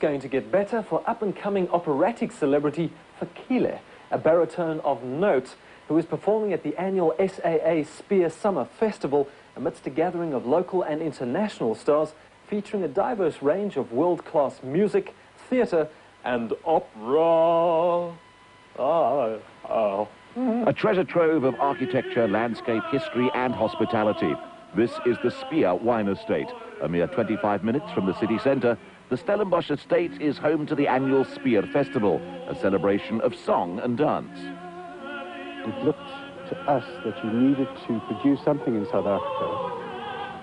going to get better for up-and-coming operatic celebrity Fikile, a baritone of note who is performing at the annual SAA Spier Summer Festival amidst a gathering of local and international stars featuring a diverse range of world-class music, theatre and opera. A treasure trove of architecture, landscape, history and hospitality. This is the Spier wine estate. A mere 25 minutes from the city centre, the Stellenbosch estate is home to the annual Spier Festival, a celebration of song and dance. It looked to us that you needed to produce something in South Africa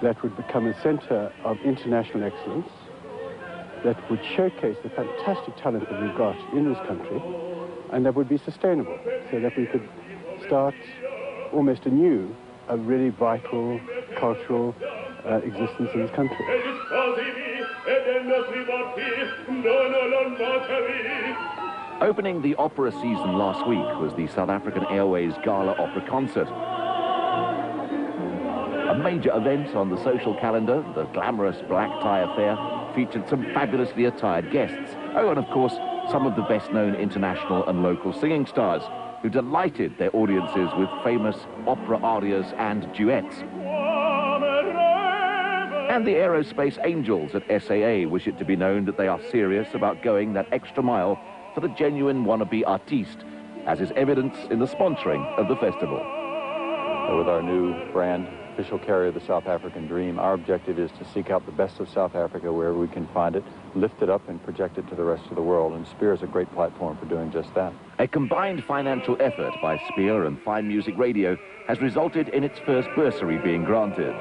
that would become a centre of international excellence, that would showcase the fantastic talent that we've got in this country, and that would be sustainable, so that we could start almost anew a really vital cultural existence in this country. Opening the opera season last week was the South African Airways Gala Opera Concert. A major event on the social calendar, the glamorous black tie affair featured some fabulously attired guests. Oh, and of course, some of the best-known international and local singing stars who delighted their audiences with famous opera arias and duets. And the Aerospace Angels at SAA wish it to be known that they are serious about going that extra mile for the genuine wannabe artiste, as is evidenced in the sponsoring of the festival. With our new brand, official carrier of the South African Dream, our objective is to seek out the best of South Africa wherever we can find it, lift it up and project it to the rest of the world, and Spier is a great platform for doing just that. A combined financial effort by Spier and Fine Music Radio has resulted in its first bursary being granted.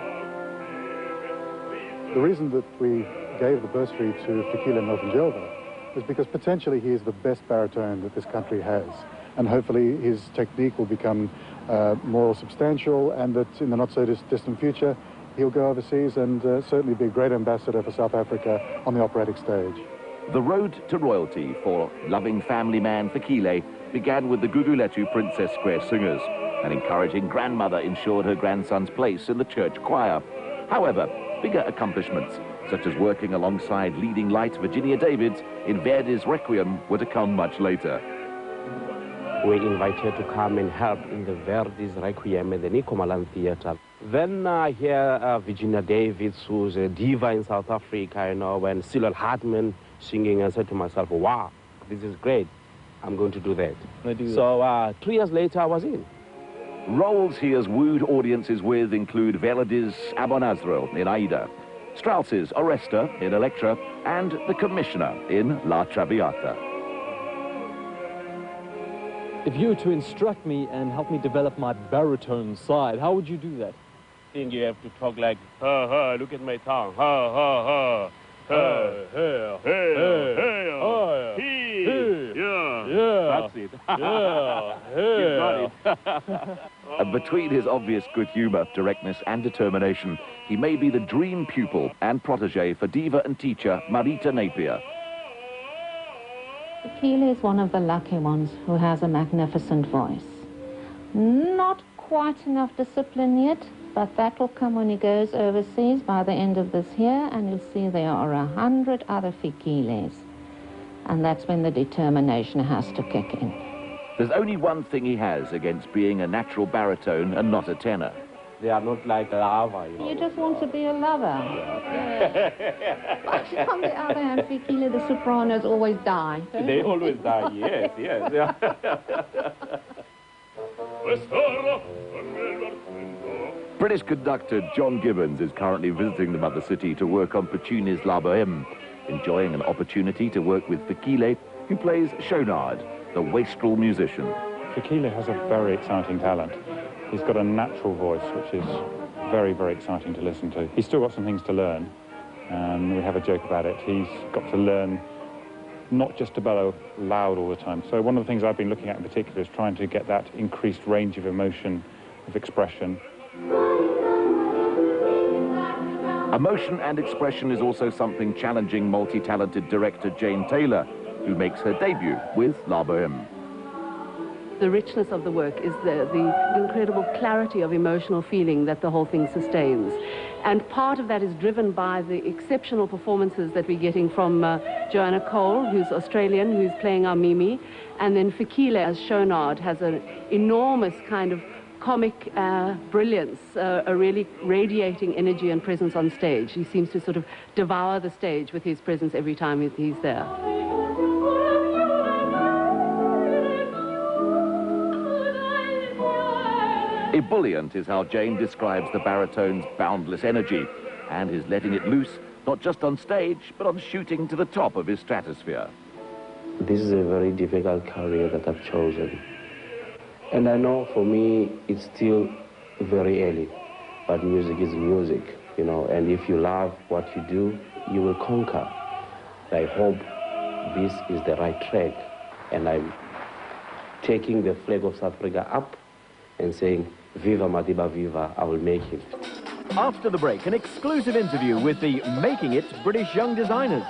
The reason that we gave the bursary to Fikile Mvinjelwa is because potentially he is the best baritone that this country has, and hopefully his technique will become more substantial, and that in the not-so-distant future he'll go overseas and certainly be a great ambassador for South Africa on the operatic stage. The road to royalty for loving family man Fikile began with the Guguletu Princess Square Singers. An encouraging grandmother ensured her grandson's place in the church choir. However, bigger accomplishments, such as working alongside leading light Virginia Davids in Verdi's Requiem, were to come much later. We invited her to come and help in the Verdi's Requiem at the Nikomaland Theatre. Then I hear Virginia Davids, who's a diva in South Africa, you know, and Cyril Hartman singing, and said to myself, wow, this is great. I'm going to do that. So 3 years later, I was in. Roles he has wooed audiences with include Verdi's Abonazro in Aida, Strauss's Oresta in Electra, and the Commissioner in La Traviata. If you were to instruct me and help me develop my baritone side, how would you do that? I think you have to talk like, ha, ha, look at my tongue, ha, ha, ha. Hey, hey, hey, hey, yeah, that's it. Yeah, you got it. And between his obvious good humour, directness and determination, he may be the dream pupil and protege for diva and teacher Marita Napier. Fikile is one of the lucky ones who has a magnificent voice. Not quite enough discipline yet, but that will come when he goes overseas by the end of this year, and you'll see there are 100 other Fikiles. And that's when the determination has to kick in. There's only one thing he has against being a natural baritone and not a tenor. They are not like lava, you know. You just want to be a lover. Yeah. But on the other hand, Fikile, the sopranos always die. They always die, yes, yes. Yeah. British conductor John Gibbons is currently visiting the mother city to work on Puccini's La Boheme, enjoying an opportunity to work with Fikile, who plays Schonard, the wastrel musician. Fikile has a very exciting talent. He's got a natural voice, which is very, very exciting to listen to. He's still got some things to learn, and we have a joke about it. He's got to learn not just to bellow loud all the time. So one of the things I've been looking at in particular is trying to get that increased range of emotion, of expression. Emotion and expression is also something challenging multi-talented director Jane Taylor, who makes her debut with La Boheme. The richness of the work is the incredible clarity of emotional feeling that the whole thing sustains. And part of that is driven by the exceptional performances that we're getting from Joanna Cole, who's Australian, who's playing our Mimi. And then Fikile, as Shonard, has an enormous kind of comic brilliance, a really radiating energy and presence on stage. He seems to sort of devour the stage with his presence every time he's there. Ebullient is how Jane describes the baritone's boundless energy and his letting it loose, not just on stage, but on shooting to the top of his stratosphere. This is a very difficult career that I've chosen. And I know for me, it's still very early, but music is music, you know, and if you love what you do, you will conquer. I hope this is the right track, and I'm taking the flag of South Africa up and saying, Viva Madiba, Viva, I will make it. After the break, an exclusive interview with the Making It British Young Designers.